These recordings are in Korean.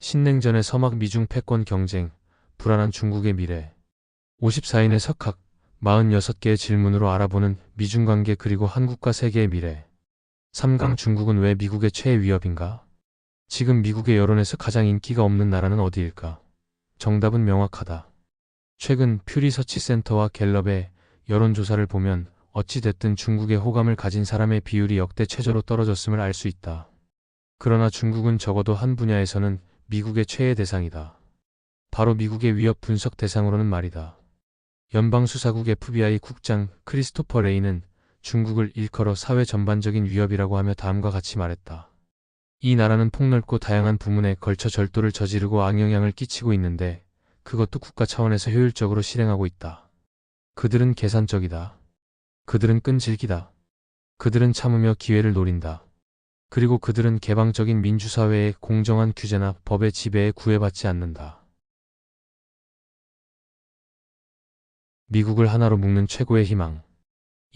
신냉전의 서막 미중 패권 경쟁, 불안한 중국의 미래. 54인의 석학, 46개의 질문으로 알아보는 미중 관계 그리고 한국과 세계의 미래. 3강 중국은 왜 미국의 최애 위협인가? 지금 미국의 여론에서 가장 인기가 없는 나라는 어디일까? 정답은 명확하다. 최근 퓨리 서치 센터와 갤럽의 여론조사를 보면 어찌됐든 중국에 호감을 가진 사람의 비율이 역대 최저로 떨어졌음을 알 수 있다. 그러나 중국은 적어도 한 분야에서는 미국의 최애 대상이다. 바로 미국의 위협 분석 대상으로는 말이다. 연방수사국 FBI 국장 크리스토퍼 레이는 중국을 일컬어 사회 전반적인 위협이라고 하며 다음과 같이 말했다. 이 나라는 폭넓고 다양한 부문에 걸쳐 절도를 저지르고 악영향을 끼치고 있는데 그것도 국가 차원에서 효율적으로 실행하고 있다. 그들은 계산적이다. 그들은 끈질기다. 그들은 참으며 기회를 노린다. 그리고 그들은 개방적인 민주사회의 공정한 규제나 법의 지배에 구애받지 않는다. 미국을 하나로 묶는 최고의 희망.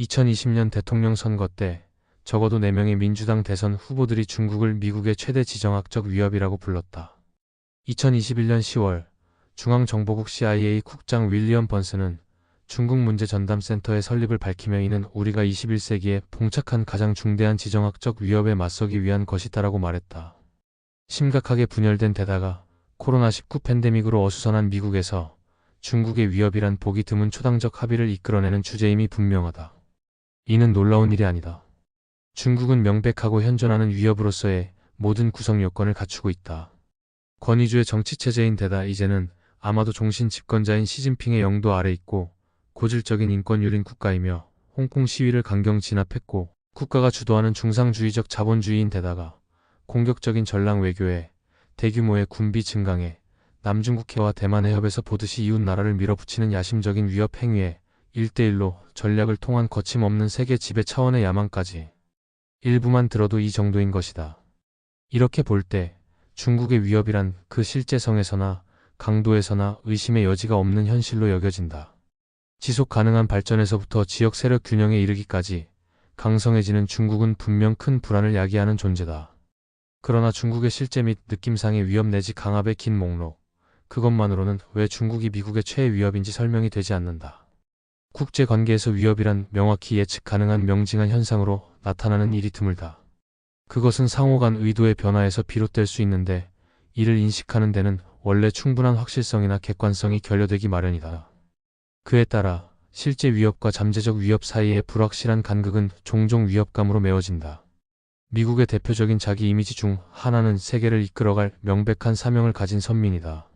2020년 대통령 선거 때 적어도 4명의 민주당 대선 후보들이 중국을 미국의 최대 지정학적 위협이라고 불렀다. 2021년 10월 중앙정보국 CIA 국장 윌리엄 번스는 중국 문제 전담센터의 설립을 밝히며 이는 우리가 21세기에 봉착한 가장 중대한 지정학적 위협에 맞서기 위한 것이다라고 말했다. 심각하게 분열된 데다가 코로나19 팬데믹으로 어수선한 미국에서 중국의 위협이란 보기 드문 초당적 합의를 이끌어내는 주제임이 분명하다. 이는 놀라운 일이 아니다. 중국은 명백하고 현존하는 위협으로서의 모든 구성 요건을 갖추고 있다. 권위주의 정치체제인 데다 이제는 아마도 종신 집권자인 시진핑의 영도 아래 있고 고질적인 인권유린 국가이며 홍콩 시위를 강경 진압했고 국가가 주도하는 중상주의적 자본주의인 데다가 공격적인 전랑 외교에 대규모의 군비 증강에 남중국해와 대만 해협에서 보듯이 이웃 나라를 밀어붙이는 야심적인 위협 행위에 1대1로 전략을 통한 거침없는 세계 지배 차원의 야망까지. 일부만 들어도 이 정도인 것이다. 이렇게 볼 때 중국의 위협이란 그 실제성에서나 강도에서나 의심의 여지가 없는 현실로 여겨진다. 지속 가능한 발전에서부터 지역 세력 균형에 이르기까지 강성해지는 중국은 분명 큰 불안을 야기하는 존재다. 그러나 중국의 실제 및 느낌상의 위협 내지 강압의 긴 목록, 그것만으로는 왜 중국이 미국의 최애 위협인지 설명이 되지 않는다. 국제관계에서 위협이란 명확히 예측 가능한 명징한 현상으로 나타나는 일이 드물다. 그것은 상호 간 의도의 변화에서 비롯될 수 있는데 이를 인식하는 데는 원래 충분한 확실성이나 객관성이 결여되기 마련이다. 그에 따라 실제 위협과 잠재적 위협 사이의 불확실한 간극은 종종 위협감으로 메워진다. 미국의 대표적인 자기 이미지 중 하나는 세계를 이끌어갈 명백한 사명을 가진 선민이다.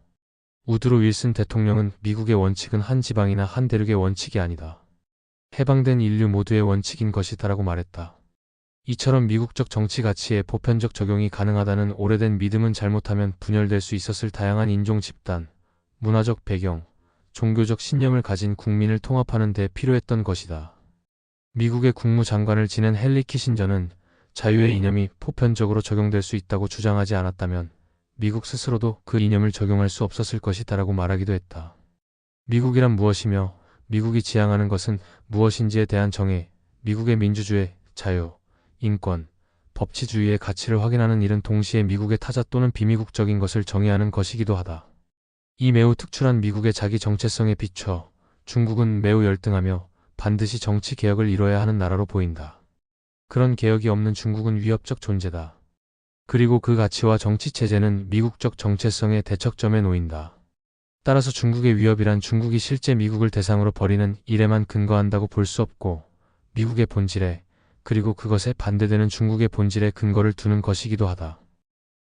우드로 윌슨 대통령은 미국의 원칙은 한 지방이나 한 대륙의 원칙이 아니다. 해방된 인류 모두의 원칙인 것이다라고 말했다. 이처럼 미국적 정치 가치의 보편적 적용이 가능하다는 오래된 믿음은 잘못하면 분열될 수 있었을 다양한 인종 집단, 문화적 배경, 종교적 신념을 가진 국민을 통합하는 데 필요했던 것이다. 미국의 국무장관을 지낸 헨리 키신저는 자유의 이념이 보편적으로 적용될 수 있다고 주장하지 않았다면 미국 스스로도 그 이념을 적용할 수 없었을 것이다라고 말하기도 했다. 미국이란 무엇이며 미국이 지향하는 것은 무엇인지에 대한 정의, 미국의 민주주의, 자유, 인권, 법치주의의 가치를 확인하는 일은 동시에 미국의 타자 또는 비미국적인 것을 정의하는 것이기도 하다. 이 매우 특출한 미국의 자기 정체성에 비춰 중국은 매우 열등하며 반드시 정치 개혁을 이뤄야 하는 나라로 보인다. 그런 개혁이 없는 중국은 위협적 존재다. 그리고 그 가치와 정치체제는 미국적 정체성의 대척점에 놓인다. 따라서 중국의 위협이란 중국이 실제 미국을 대상으로 벌이는 일에만 근거한다고 볼 수 없고 미국의 본질에 그리고 그것에 반대되는 중국의 본질에 근거를 두는 것이기도 하다.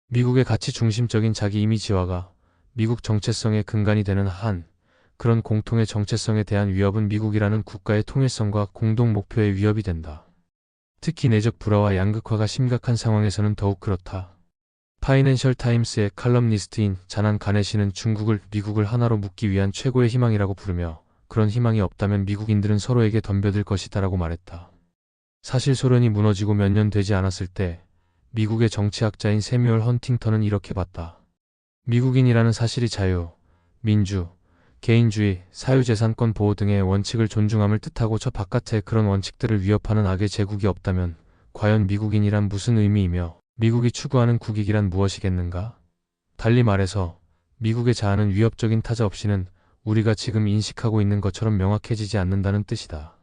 미국의 가치 중심적인 자기 이미지화가 미국 정체성의 근간이 되는 한 그런 공통의 정체성에 대한 위협은 미국이라는 국가의 통일성과 공동 목표의 위협이 된다. 특히 내적 불화와 양극화가 심각한 상황에서는 더욱 그렇다. 파이낸셜 타임스의 칼럼니스트인 자난 가네시는 중국을 미국을 하나로 묶기 위한 최고의 희망이라고 부르며 그런 희망이 없다면 미국인들은 서로에게 덤벼들 것이다라고 말했다. 사실 소련이 무너지고 몇 년 되지 않았을 때 미국의 정치학자인 세뮤얼 헌팅턴은 이렇게 봤다. 미국인이라는 사실이 자유, 민주, 개인주의, 사유재산권 보호 등의 원칙을 존중함을 뜻하고 저 바깥에 그런 원칙들을 위협하는 악의 제국이 없다면 과연 미국인이란 무슨 의미이며 미국이 추구하는 국익이란 무엇이겠는가? 달리 말해서 미국의 자아는 위협적인 타자 없이는 우리가 지금 인식하고 있는 것처럼 명확해지지 않는다는 뜻이다.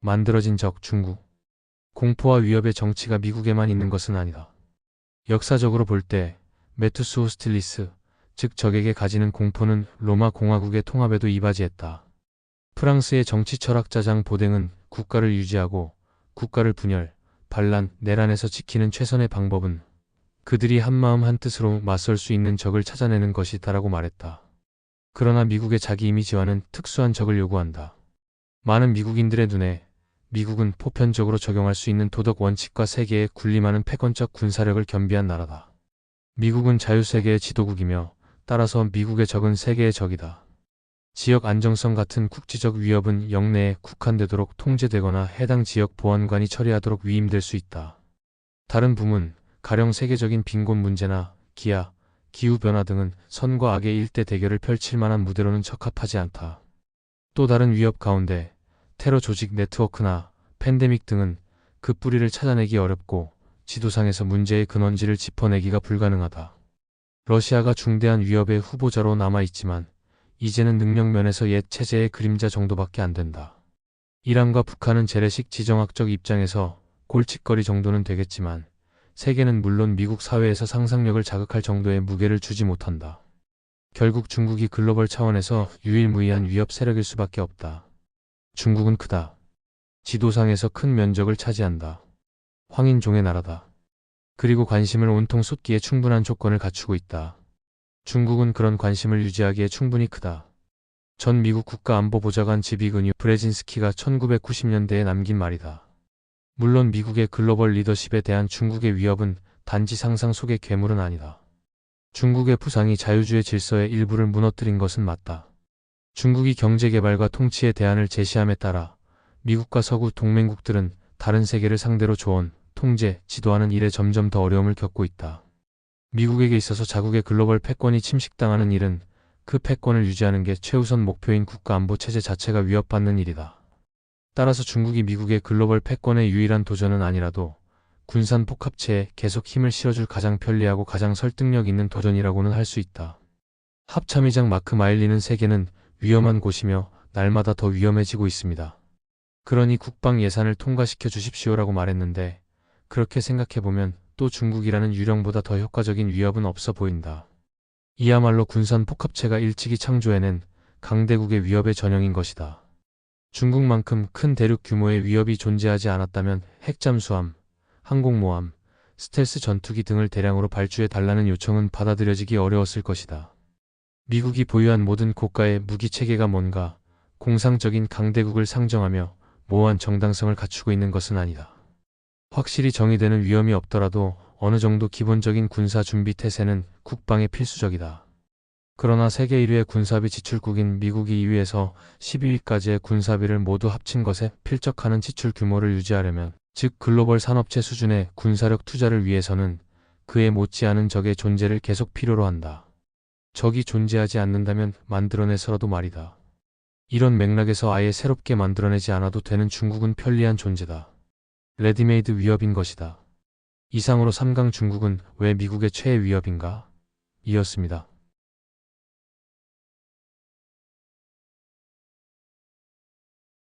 만들어진 적 중국. 공포와 위협의 정치가 미국에만 있는 것은 아니다. 역사적으로 볼 때 메투스 호스틸리스, 즉 적에게 가지는 공포는 로마 공화국의 통합에도 이바지했다. 프랑스의 정치 철학자 장 보댕은 국가를 유지하고 국가를 분열, 반란, 내란에서 지키는 최선의 방법은 그들이 한마음 한뜻으로 맞설 수 있는 적을 찾아내는 것이다라고 말했다. 그러나 미국의 자기 이미지와는 특수한 적을 요구한다. 많은 미국인들의 눈에 미국은 보편적으로 적용할 수 있는 도덕 원칙과 세계에 군림하는 패권적 군사력을 겸비한 나라다. 미국은 자유세계의 지도국이며 따라서 미국의 적은 세계의 적이다. 지역 안정성 같은 국지적 위협은 영내에 국한되도록 통제되거나 해당 지역 보안관이 처리하도록 위임될 수 있다. 다른 부문, 가령 세계적인 빈곤 문제나 기아, 기후변화 등은 선과 악의 일대 대결을 펼칠 만한 무대로는 적합하지 않다. 또 다른 위협 가운데 테러 조직 네트워크나 팬데믹 등은 그 뿌리를 찾아내기 어렵고 지도상에서 문제의 근원지를 짚어내기가 불가능하다. 러시아가 중대한 위협의 후보자로 남아있지만 이제는 능력면에서 옛 체제의 그림자 정도밖에 안 된다. 이란과 북한은 재래식 지정학적 입장에서 골칫거리 정도는 되겠지만 세계는 물론 미국 사회에서 상상력을 자극할 정도의 무게를 주지 못한다. 결국 중국이 글로벌 차원에서 유일무이한 위협 세력일 수밖에 없다. 중국은 크다. 지도상에서 큰 면적을 차지한다. 황인종의 나라다. 그리고 관심을 온통 쏟기에 충분한 조건을 갖추고 있다. 중국은 그런 관심을 유지하기에 충분히 크다. 전 미국 국가안보보좌관 지비그뉴 브레진스키가 1990년대에 남긴 말이다. 물론 미국의 글로벌 리더십에 대한 중국의 위협은 단지 상상 속의 괴물은 아니다. 중국의 부상이 자유주의 질서의 일부를 무너뜨린 것은 맞다. 중국이 경제개발과 통치의 대안을 제시함에 따라 미국과 서구 동맹국들은 다른 세계를 상대로 조언, 통제, 지도하는 일에 점점 더 어려움을 겪고 있다. 미국에게 있어서 자국의 글로벌 패권이 침식당하는 일은 그 패권을 유지하는 게 최우선 목표인 국가안보체제 자체가 위협받는 일이다. 따라서 중국이 미국의 글로벌 패권의 유일한 도전은 아니라도 군산 복합체에 계속 힘을 실어줄 가장 편리하고 가장 설득력 있는 도전이라고는 할 수 있다. 합참의장 마크 마일리는 세계는 위험한 곳이며 날마다 더 위험해지고 있습니다. 그러니 국방 예산을 통과시켜 주십시오라고 말했는데 그렇게 생각해보면 또 중국이라는 유령보다 더 효과적인 위협은 없어 보인다. 이야말로 군산 복합체가 일찍이 창조해낸 강대국의 위협의 전형인 것이다. 중국만큼 큰 대륙 규모의 위협이 존재하지 않았다면 핵잠수함, 항공모함, 스텔스 전투기 등을 대량으로 발주해 달라는 요청은 받아들여지기 어려웠을 것이다. 미국이 보유한 모든 고가의 무기체계가 뭔가 공상적인 강대국을 상정하며 모호한 정당성을 갖추고 있는 것은 아니다. 확실히 정의되는 위험이 없더라도 어느 정도 기본적인 군사 준비 태세는 국방에 필수적이다. 그러나 세계 1위의 군사비 지출국인 미국이 2위에서 12위까지의 군사비를 모두 합친 것에 필적하는 지출 규모를 유지하려면, 즉 글로벌 산업체 수준의 군사력 투자를 위해서는 그에 못지않은 적의 존재를 계속 필요로 한다. 적이 존재하지 않는다면 만들어내서라도 말이다. 이런 맥락에서 아예 새롭게 만들어내지 않아도 되는 중국은 편리한 존재다. 레디메이드 위협인 것이다. 이상으로 3강 중국은 왜 미국의 최애 위협인가? 이었습니다.